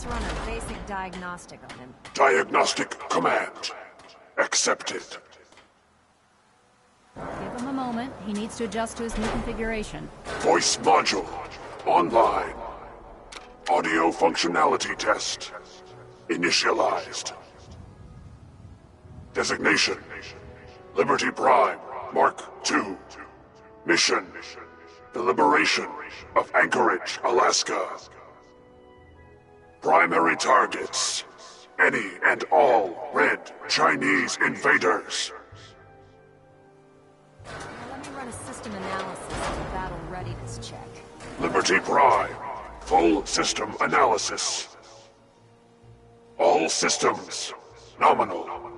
Let's run a basic diagnostic on him. Diagnostic command. Accepted. Give him a moment. He needs to adjust to his new configuration. Voice module. Online. Audio functionality test. Initialized. Designation. Liberty Prime. Mark II. Mission. The liberation of Anchorage, Alaska. Primary targets. Any and all red Chinese invaders. Let me run a system analysis and a battle readiness check. Liberty Prime. Full system analysis. All systems. Nominal.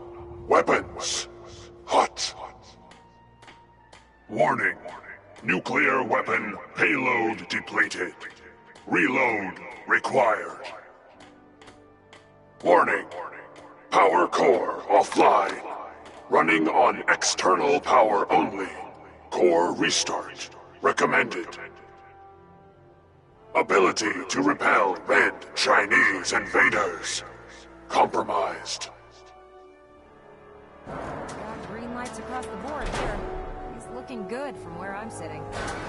Weapons. Hot. Warning. Nuclear weapon payload depleted. Reload required. Warning. Power core offline. Running on external power only. Core restart recommended. Ability to repel red Chinese invaders. Compromised. Got green lights across the board here. He's looking good from where I'm sitting.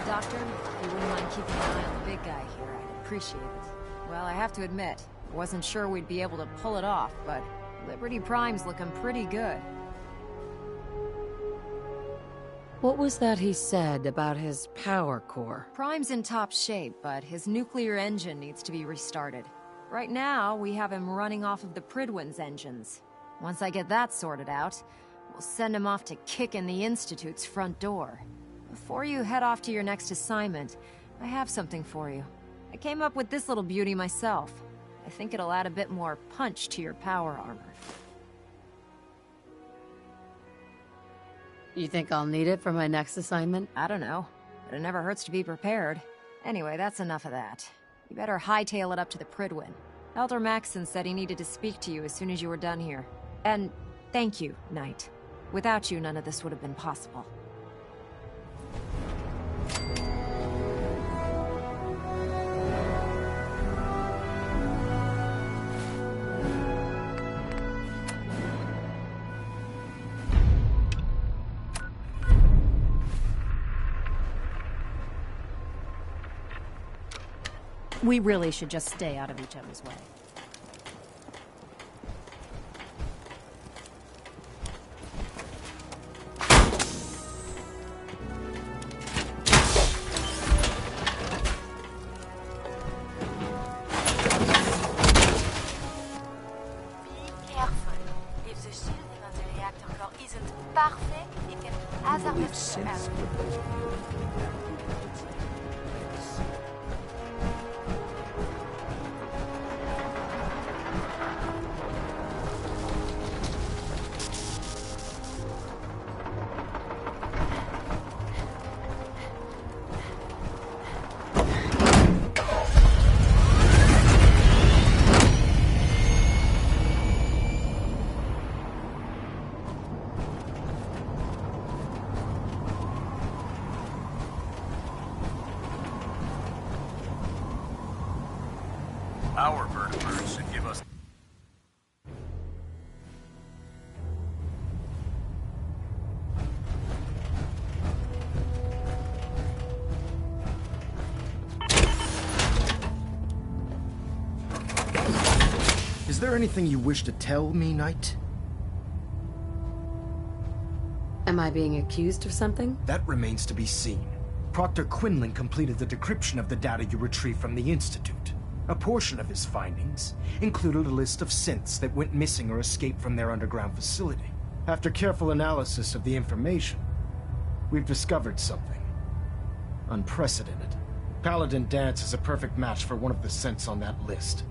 Doctor, if you wouldn't mind keeping an eye on the big guy here, I'd appreciate it. Well, I have to admit, I wasn't sure we'd be able to pull it off, but Liberty Prime's looking pretty good. What was that he said about his power core? Prime's in top shape, but his nuclear engine needs to be restarted. Right now, we have him running off of the Pridwin's engines. Once I get that sorted out, we'll send him off to kick in the Institute's front door. Before you head off to your next assignment, I have something for you. I came up with this little beauty myself. I think it'll add a bit more punch to your power armor. You think I'll need it for my next assignment? I don't know, but it never hurts to be prepared. Anyway, that's enough of that. You better hightail it up to the Pridwin. Elder Maxson said he needed to speak to you as soon as you were done here. And thank you, Knight. Without you, none of this would have been possible. We really should just stay out of each other's way. Our vertebrates should give us... Is there anything you wish to tell me, Knight? Am I being accused of something? That remains to be seen. Proctor Quinlan completed the decryption of the data you retrieved from the Institute. A portion of his findings included a list of synths that went missing or escaped from their underground facility. After careful analysis of the information, we've discovered something unprecedented. Paladin Dance is a perfect match for one of the synths on that list.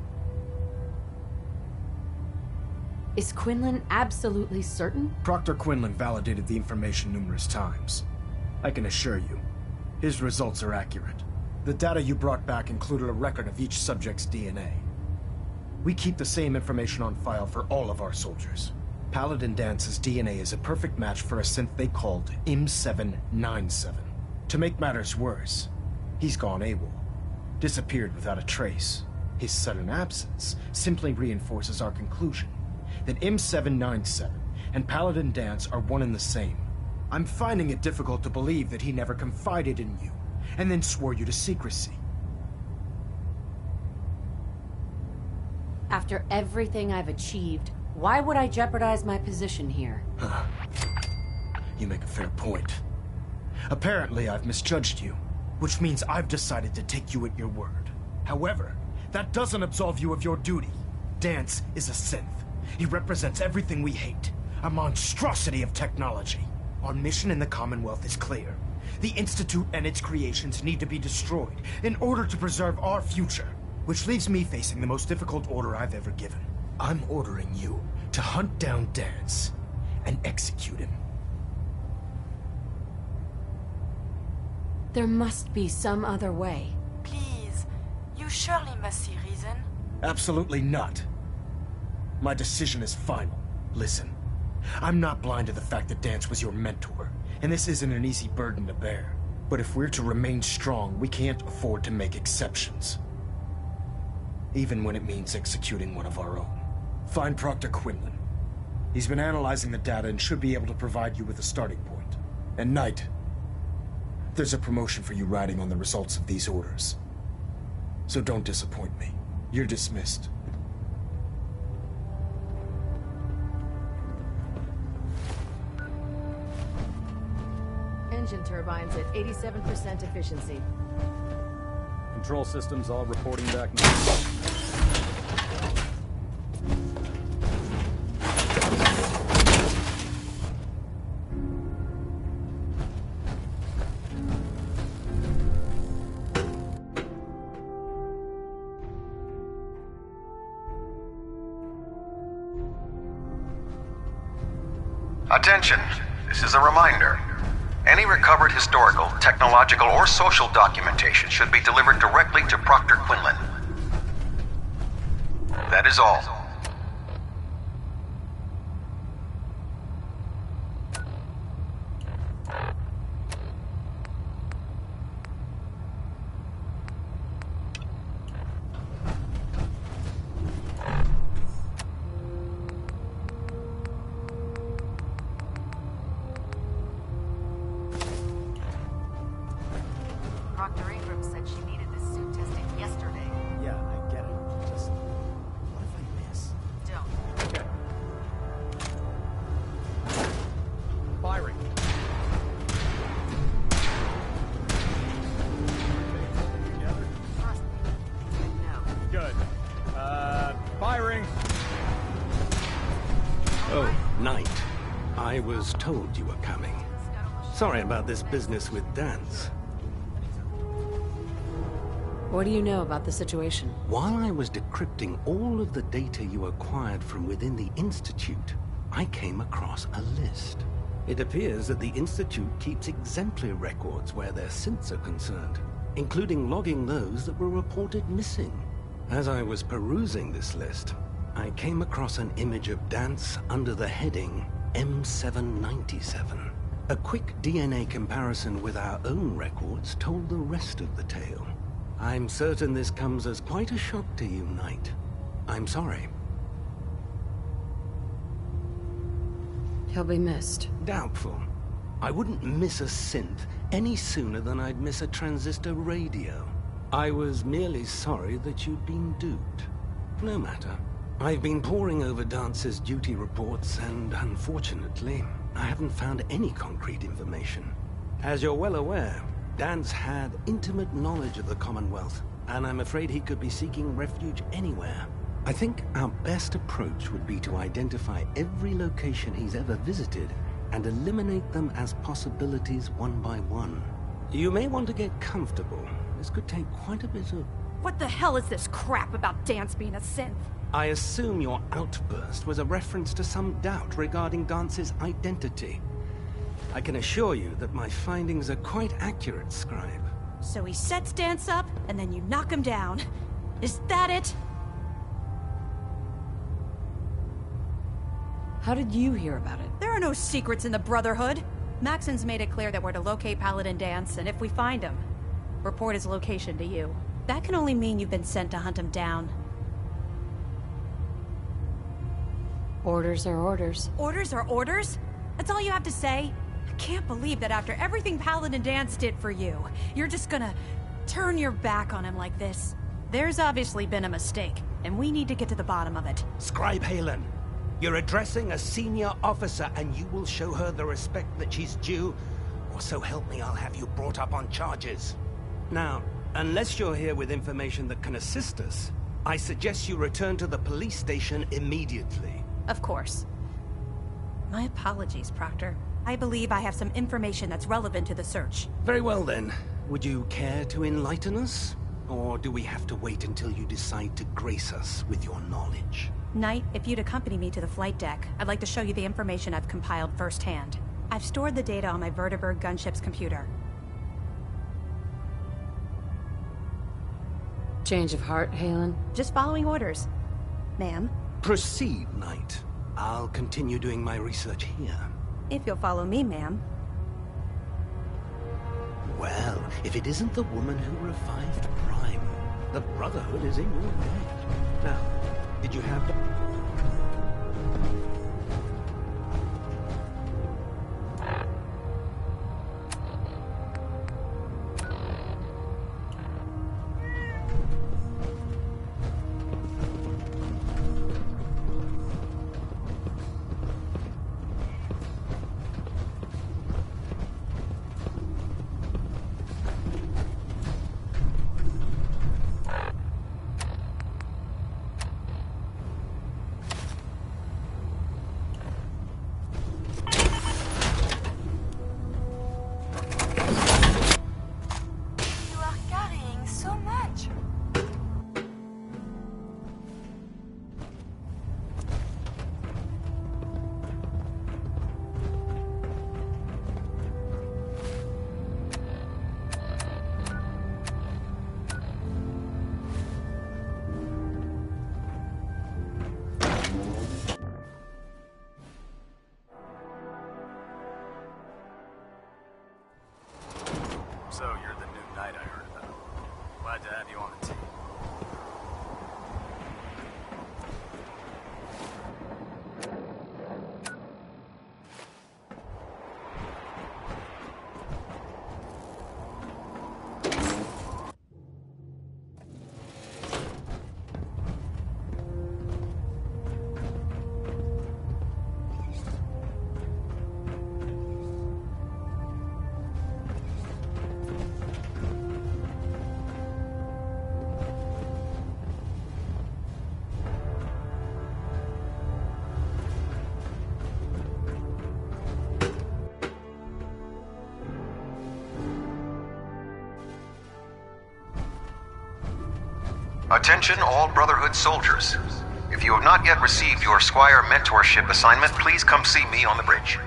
Is Quinlan absolutely certain? Proctor Quinlan validated the information numerous times. I can assure you, his results are accurate. The data you brought back included a record of each subject's DNA. We keep the same information on file for all of our soldiers. Paladin Dance's DNA is a perfect match for a synth they called M797. To make matters worse, he's gone AWOL. Disappeared without a trace. His sudden absence simply reinforces our conclusion that M797 and Paladin Dance are one and the same. I'm finding it difficult to believe that he never confided in you, and then swore you to secrecy. After everything I've achieved, why would I jeopardize my position here? You make a fair point. Apparently, I've misjudged you, which means I've decided to take you at your word. However, that doesn't absolve you of your duty. Dance is a synth. He represents everything we hate, a monstrosity of technology. Our mission in the Commonwealth is clear. The Institute and its creations need to be destroyed in order to preserve our future, which leaves me facing the most difficult order I've ever given. I'm ordering you to hunt down Dance and execute him. There must be some other way. Please, you surely must see reason. Absolutely not. My decision is final. Listen, I'm not blind to the fact that Dance was your mentor, and this isn't an easy burden to bear. But if we're to remain strong, we can't afford to make exceptions. Even when it means executing one of our own. Find Proctor Quinlan. He's been analyzing the data and should be able to provide you with a starting point. And Knight, there's a promotion for you riding on the results of these orders. So don't disappoint me. You're dismissed. Engine turbines at 87% efficiency. Control systems all reporting back now. Attention, this is a reminder. Any recovered historical, technological, or social documentation should be delivered directly to Proctor Quinlan. That is all. I was told you were coming. Sorry about this business with Dance. What do you know about the situation? While I was decrypting all of the data you acquired from within the Institute, I came across a list. It appears that the Institute keeps exemplary records where their synths are concerned, including logging those that were reported missing. As I was perusing this list, I came across an image of Dance under the heading M797. A quick DNA comparison with our own records told the rest of the tale. I'm certain this comes as quite a shock to you, Knight. I'm sorry. He'll be missed. Doubtful. I wouldn't miss a synth any sooner than I'd miss a transistor radio. I was merely sorry that you'd been duped. No matter. I've been poring over Dance's duty reports, and unfortunately, I haven't found any concrete information. As you're well aware, Dance had intimate knowledge of the Commonwealth, and I'm afraid he could be seeking refuge anywhere. I think our best approach would be to identify every location he's ever visited and eliminate them as possibilities one by one. You may want to get comfortable. This could take quite a bit of... What the hell is this crap about Dance being a synth? I assume your outburst was a reference to some doubt regarding Dance's identity. I can assure you that my findings are quite accurate, Scribe. So he sets Dance up, and then you knock him down. Is that it? How did you hear about it? There are no secrets in the Brotherhood. Maxon's made it clear that we're to locate Paladin Dance, and if we find him, report his location to you. That can only mean you've been sent to hunt him down. Orders are orders. Orders are orders? That's all you have to say? I can't believe that after everything Paladin Dance did for you, you're just gonna turn your back on him like this. There's obviously been a mistake, and we need to get to the bottom of it. Scribe Halen, you're addressing a senior officer, and you will show her the respect that she's due, or so help me, I'll have you brought up on charges. Now, unless you're here with information that can assist us, I suggest you return to the police station immediately. Of course. My apologies, Proctor. I believe I have some information that's relevant to the search. Very well then. Would you care to enlighten us? Or do we have to wait until you decide to grace us with your knowledge? Knight, if you'd accompany me to the flight deck, I'd like to show you the information I've compiled firsthand. I've stored the data on my Vertibird gunship's computer. Change of heart, Halen? Just following orders. Ma'am? Proceed, Knight. I'll continue doing my research here. If you'll follow me, ma'am. Well, if it isn't the woman who revived Prime, the Brotherhood is in your debt. Now, did you have to... So, you're the new knight I heard about. Glad to have you on the team. Attention all Brotherhood soldiers. If you have not yet received your Squire mentorship assignment, please come see me on the bridge.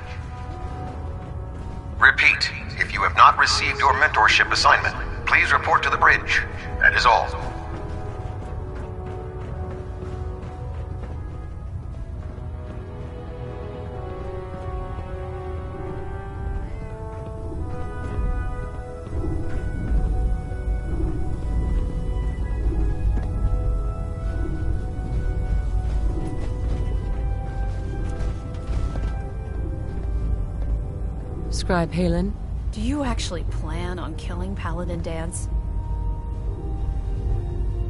Repeat, if you have not received your mentorship assignment, please report to the bridge. That is all. Scribe Halen? Do you actually plan on killing Paladin Dance?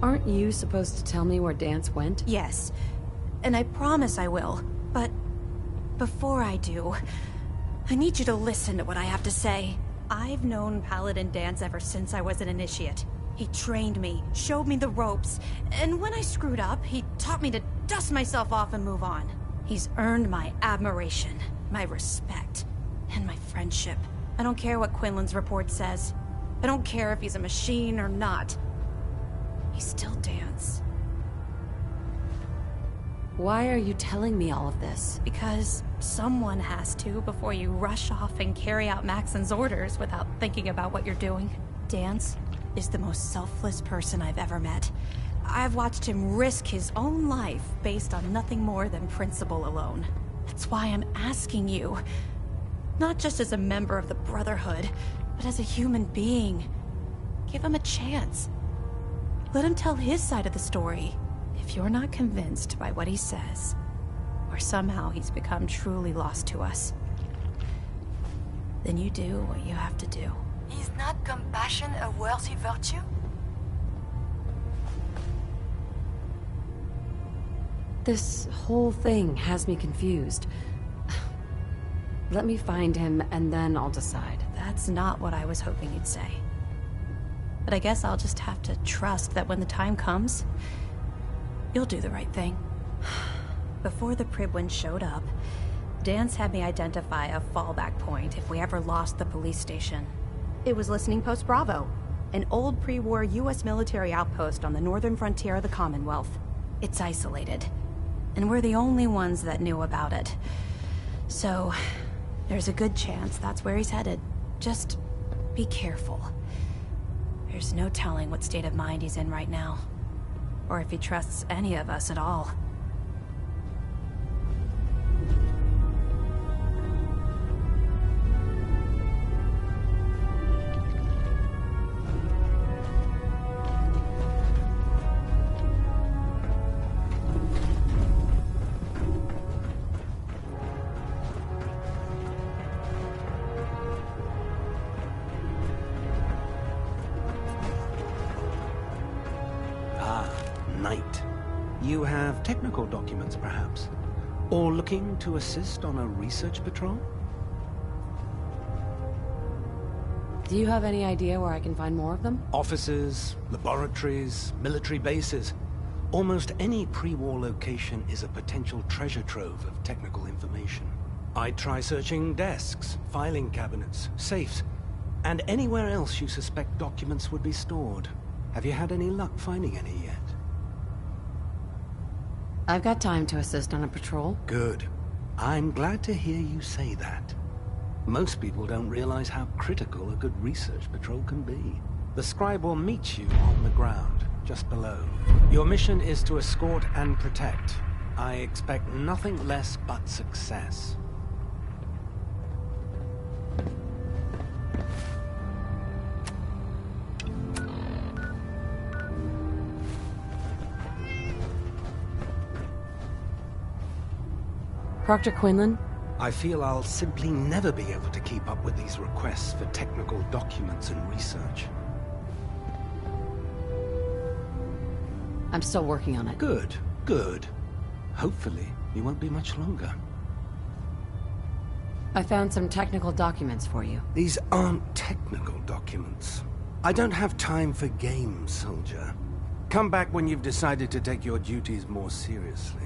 Aren't you supposed to tell me where Dance went? Yes, and I promise I will. But before I do, I need you to listen to what I have to say. I've known Paladin Dance ever since I was an initiate. He trained me, showed me the ropes, and when I screwed up, he taught me to dust myself off and move on. He's earned my admiration, my respect, and my friendship. I don't care what Quinlan's report says. I don't care if he's a machine or not. He's still Dance. Why are you telling me all of this? Because someone has to before you rush off and carry out Maxon's orders without thinking about what you're doing. Dance is the most selfless person I've ever met. I've watched him risk his own life based on nothing more than principle alone. That's why I'm asking you. Not just as a member of the Brotherhood, but as a human being. Give him a chance. Let him tell his side of the story. If you're not convinced by what he says, or somehow he's become truly lost to us, then you do what you have to do. Is not compassion a worthy virtue? This whole thing has me confused. Let me find him, and then I'll decide. That's not what I was hoping you'd say. But I guess I'll just have to trust that when the time comes, you'll do the right thing. Before the Pribwins showed up, Dan's had me identify a fallback point if we ever lost the police station. It was Listening Post Bravo, an old pre-war US military outpost on the northern frontier of the Commonwealth. It's isolated, and we're the only ones that knew about it. So, there's a good chance that's where he's headed. Just be careful. There's no telling what state of mind he's in right now, or if he trusts any of us at all. Knight. You have technical documents, perhaps? Or looking to assist on a research patrol? Do you have any idea where I can find more of them? Offices, laboratories, military bases. Almost any pre-war location is a potential treasure trove of technical information. I'd try searching desks, filing cabinets, safes, and anywhere else you suspect documents would be stored. Have you had any luck finding any yet? I've got time to assist on a patrol. Good. I'm glad to hear you say that. Most people don't realize how critical a good research patrol can be. The scribe will meet you on the ground, just below. Your mission is to escort and protect. I expect nothing less but success. Proctor Quinlan? I feel I'll simply never be able to keep up with these requests for technical documents and research. I'm still working on it. Good, good. Hopefully, you won't be much longer. I found some technical documents for you. These aren't technical documents. I don't have time for games, soldier. Come back when you've decided to take your duties more seriously.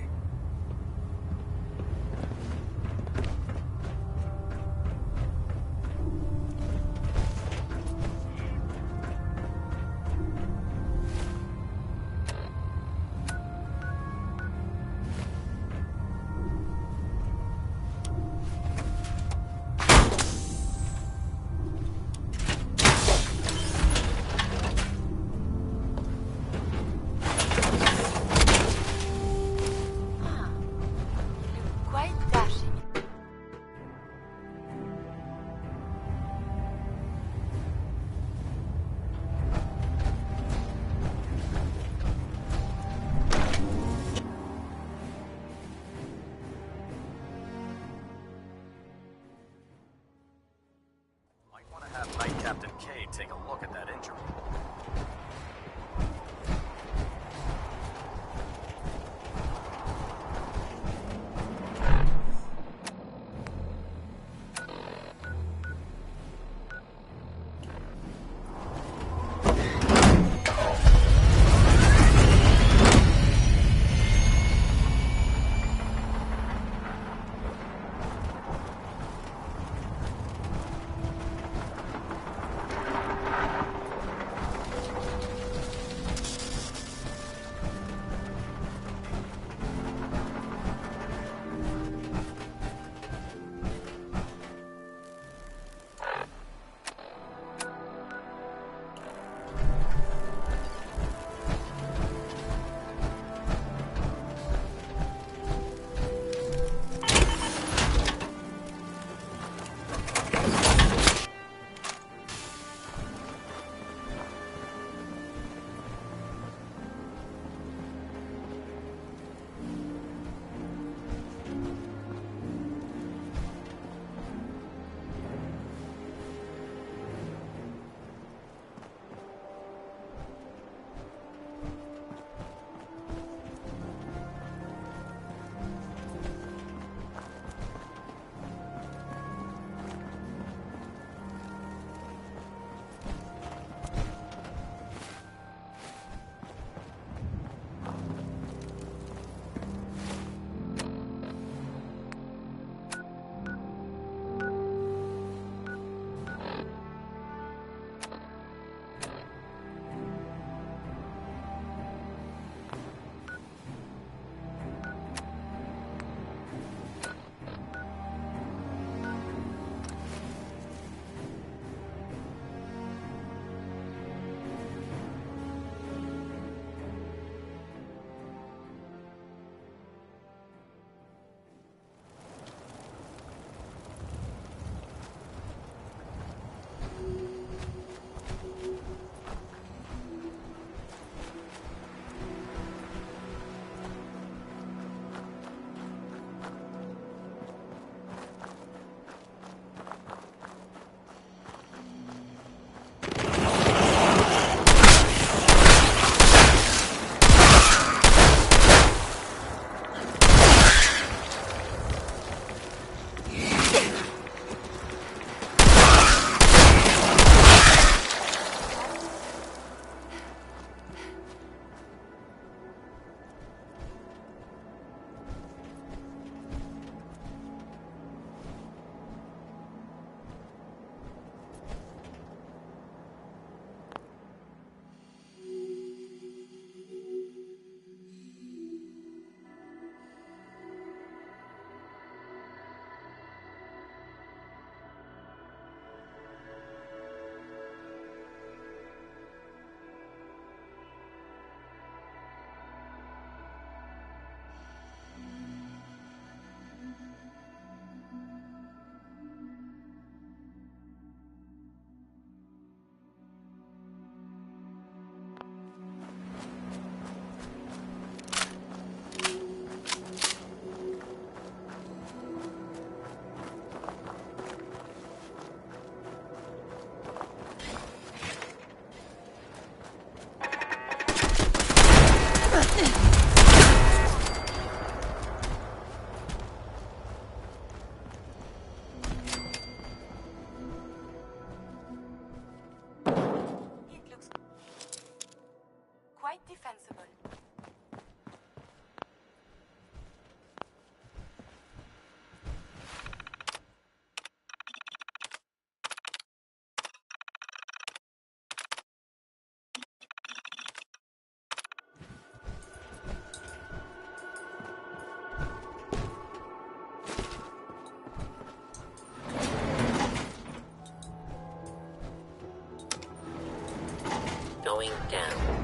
going down.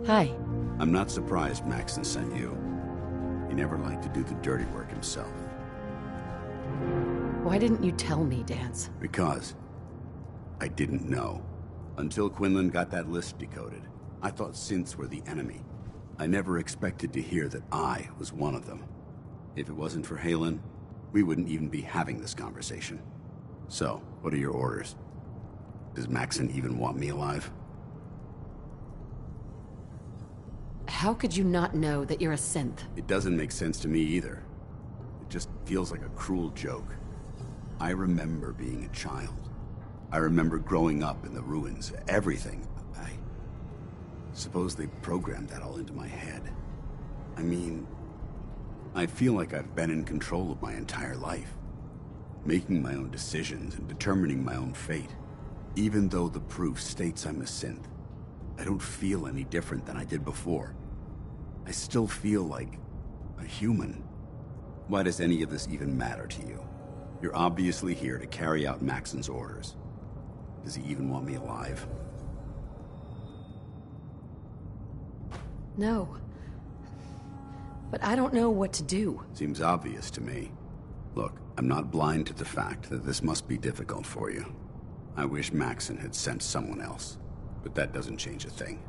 Hi. I'm not surprised Maxon sent you. He never liked to do the dirty work himself. Why didn't you tell me, Dance? Because I didn't know. Until Quinlan got that list decoded, I thought synths were the enemy. I never expected to hear that I was one of them. If it wasn't for Halen, we wouldn't even be having this conversation. So, what are your orders? Does Maxon even want me alive? How could you not know that you're a synth? It doesn't make sense to me either. It just feels like a cruel joke. I remember being a child. I remember growing up in the ruins, everything. I suppose they programmed that all into my head. I mean, I feel like I've been in control of my entire life, making my own decisions and determining my own fate. Even though the proof states I'm a synth, I don't feel any different than I did before. I still feel like a human. Why does any of this even matter to you? You're obviously here to carry out Maxon's orders. Does he even want me alive? No. But I don't know what to do. Seems obvious to me. Look, I'm not blind to the fact that this must be difficult for you. I wish Maxon had sent someone else, but that doesn't change a thing.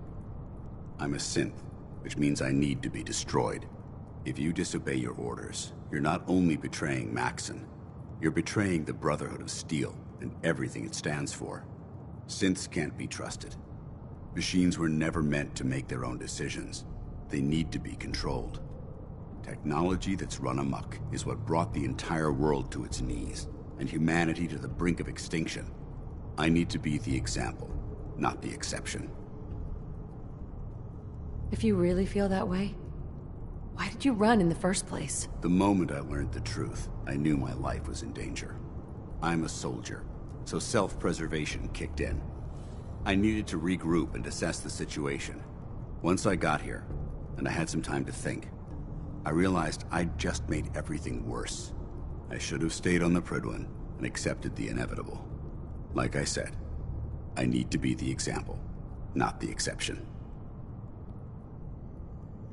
I'm a synth, which means I need to be destroyed. If you disobey your orders, you're not only betraying Maxon, you're betraying the Brotherhood of Steel and everything it stands for. Synths can't be trusted. Machines were never meant to make their own decisions. They need to be controlled. Technology that's run amok is what brought the entire world to its knees, and humanity to the brink of extinction. I need to be the example, not the exception. If you really feel that way, why did you run in the first place? The moment I learned the truth, I knew my life was in danger. I'm a soldier, so self-preservation kicked in. I needed to regroup and assess the situation. Once I got here, and I had some time to think, I realized I'd just made everything worse. I should have stayed on the Prydwen and accepted the inevitable. Like I said, I need to be the example, not the exception.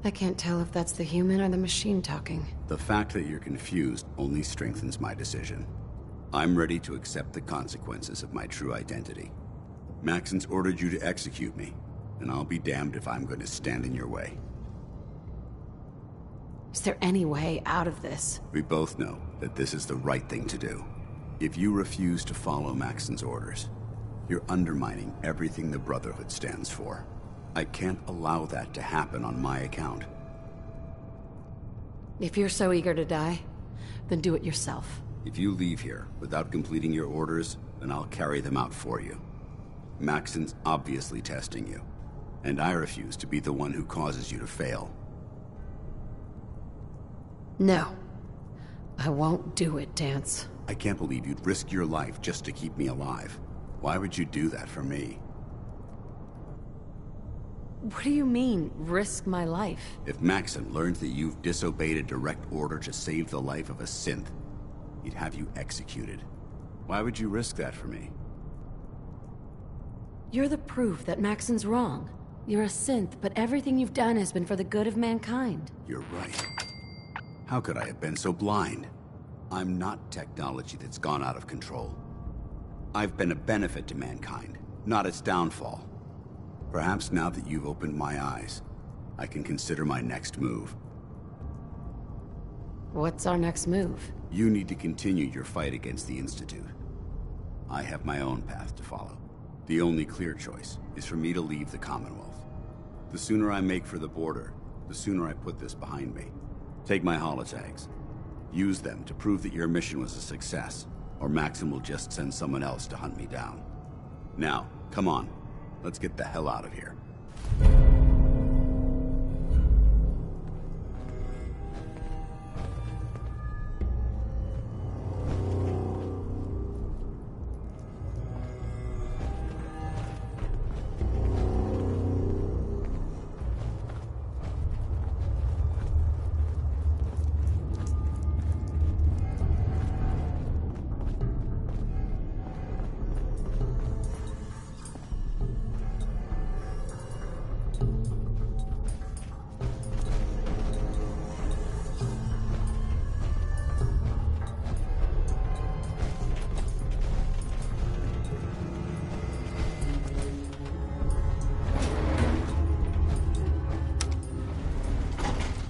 I can't tell if that's the human or the machine talking. The fact that you're confused only strengthens my decision. I'm ready to accept the consequences of my true identity. Maxon's ordered you to execute me, and I'll be damned if I'm going to stand in your way. Is there any way out of this? We both know that this is the right thing to do. If you refuse to follow Maxon's orders, you're undermining everything the Brotherhood stands for. I can't allow that to happen on my account. If you're so eager to die, then do it yourself. If you leave here without completing your orders, then I'll carry them out for you. Maxon's obviously testing you, and I refuse to be the one who causes you to fail. No. I won't do it, Dance. I can't believe you'd risk your life just to keep me alive. Why would you do that for me? What do you mean, risk my life? If Maxon learns that you've disobeyed a direct order to save the life of a synth, he'd have you executed. Why would you risk that for me? You're the proof that Maxon's wrong. You're a synth, but everything you've done has been for the good of mankind. You're right. How could I have been so blind? I'm not technology that's gone out of control. I've been a benefit to mankind, not its downfall. Perhaps now that you've opened my eyes, I can consider my next move. What's our next move? You need to continue your fight against the Institute. I have my own path to follow. The only clear choice is for me to leave the Commonwealth. The sooner I make for the border, the sooner I put this behind me. Take my holotags. Use them to prove that your mission was a success, or Maxon will just send someone else to hunt me down. Now, come on. Let's get the hell out of here.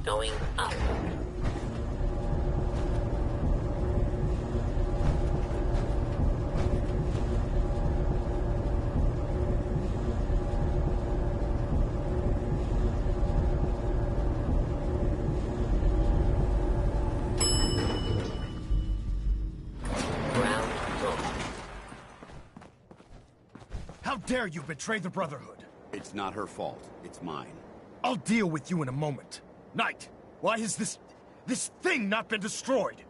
Going up. How dare you betray the Brotherhood? It's not her fault. It's mine. I'll deal with you in a moment. Knight, why has this thing not been destroyed?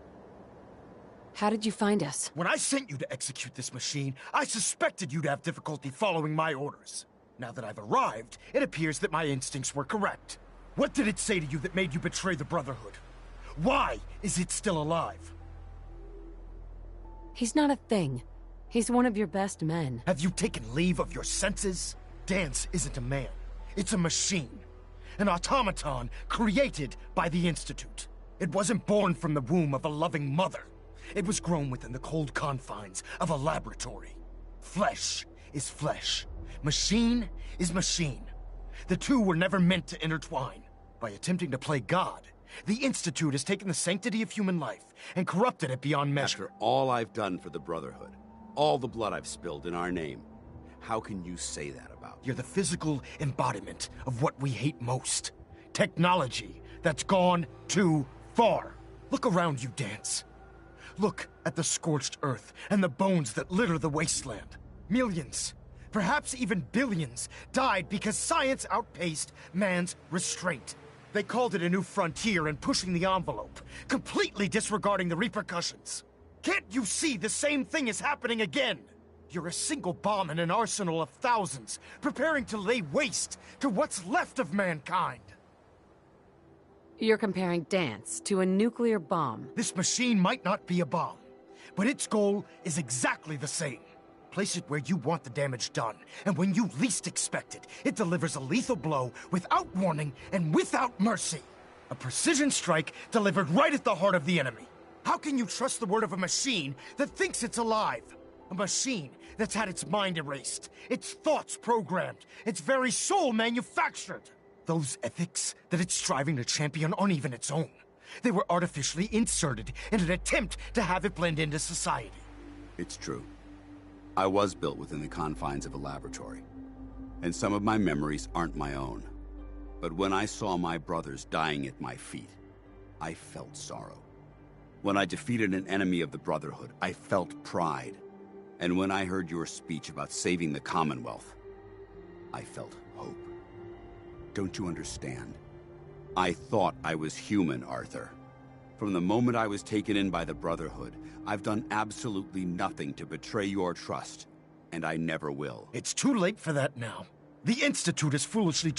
How did you find us? When I sent you to execute this machine, I suspected you'd have difficulty following my orders. Now that I've arrived, it appears that my instincts were correct. What did it say to you that made you betray the Brotherhood? Why is it still alive? He's not a thing. He's one of your best men. Have you taken leave of your senses? Dance isn't a man. It's a machine. An automaton created by the Institute. It wasn't born from the womb of a loving mother. It was grown within the cold confines of a laboratory. Flesh is flesh. Machine is machine. The two were never meant to intertwine. By attempting to play God, the Institute has taken the sanctity of human life and corrupted it beyond measure. After all I've done for the Brotherhood, all the blood I've spilled in our name, how can you say that about me? You're the physical embodiment of what we hate most. Technology that's gone too far. Look around you, Dance. Look at the scorched earth and the bones that litter the wasteland. Millions, perhaps even billions, died because science outpaced man's restraint. They called it a new frontier and pushing the envelope, completely disregarding the repercussions. Can't you see the same thing is happening again? You're a single bomb in an arsenal of thousands, preparing to lay waste to what's left of mankind. You're comparing Dance to a nuclear bomb. This machine might not be a bomb, but its goal is exactly the same. Place it where you want the damage done, and when you least expect it, it delivers a lethal blow without warning and without mercy. A precision strike delivered right at the heart of the enemy. How can you trust the word of a machine that thinks it's alive? A machine that's had its mind erased, its thoughts programmed, its very soul manufactured. Those ethics that it's striving to champion aren't even its own. They were artificially inserted in an attempt to have it blend into society. It's true. I was built within the confines of a laboratory, and some of my memories aren't my own. But when I saw my brothers dying at my feet, I felt sorrow. When I defeated an enemy of the Brotherhood, I felt pride. And when I heard your speech about saving the Commonwealth, I felt hope. Don't you understand? I thought I was human, Arthur. From the moment I was taken in by the Brotherhood, I've done absolutely nothing to betray your trust, and I never will. It's too late for that now. The Institute is foolishly...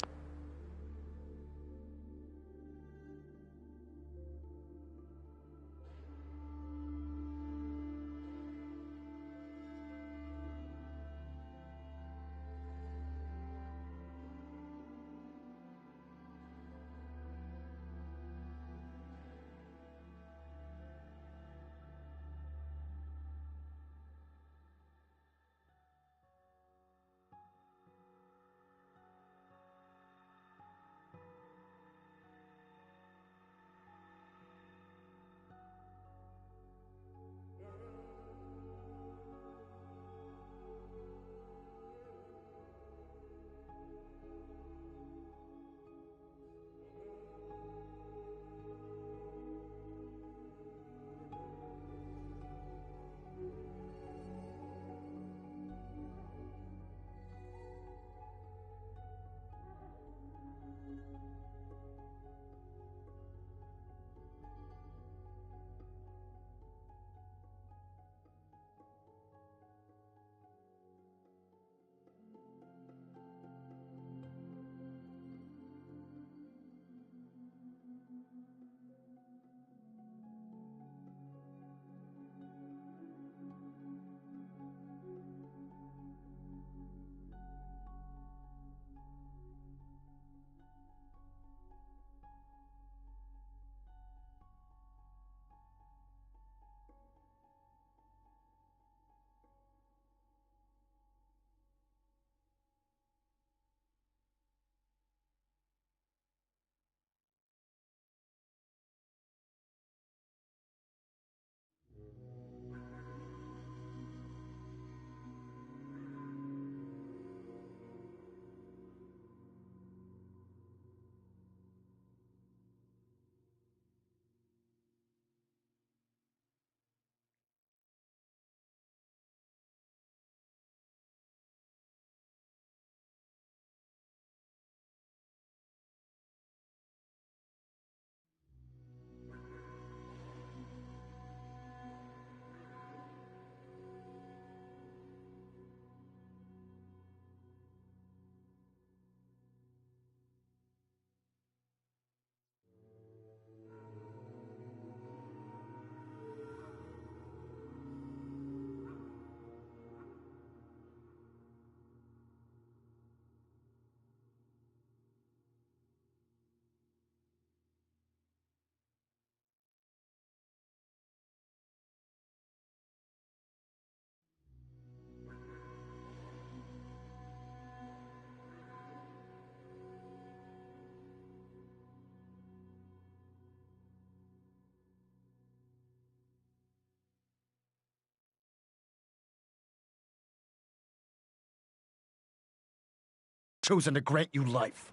chosen to grant you life.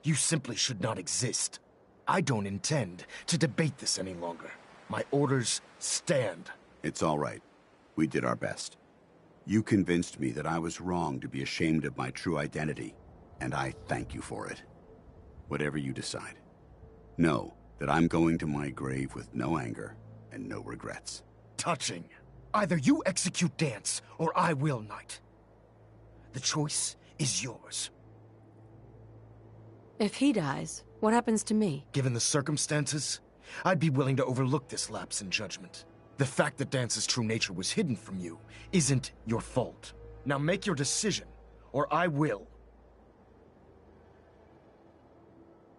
You simply should not exist. I don't intend to debate this any longer. My orders stand. It's all right. We did our best. You convinced me that I was wrong to be ashamed of my true identity, and I thank you for it. Whatever you decide. Know that I'm going to my grave with no anger and no regrets. Touching. Either you execute Dance, or I will, Knight. The choice is yours. If he dies, what happens to me? Given the circumstances, I'd be willing to overlook this lapse in judgment. The fact that Dance's true nature was hidden from you isn't your fault. Now make your decision, or I will.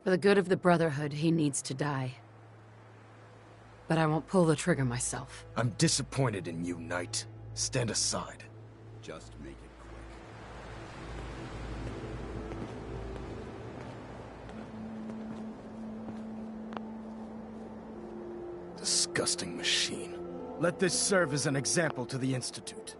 For the good of the Brotherhood, he needs to die. But I won't pull the trigger myself. I'm disappointed in you, Knight. Stand aside. Just make it quick. Disgusting machine. Let this serve as an example to the Institute.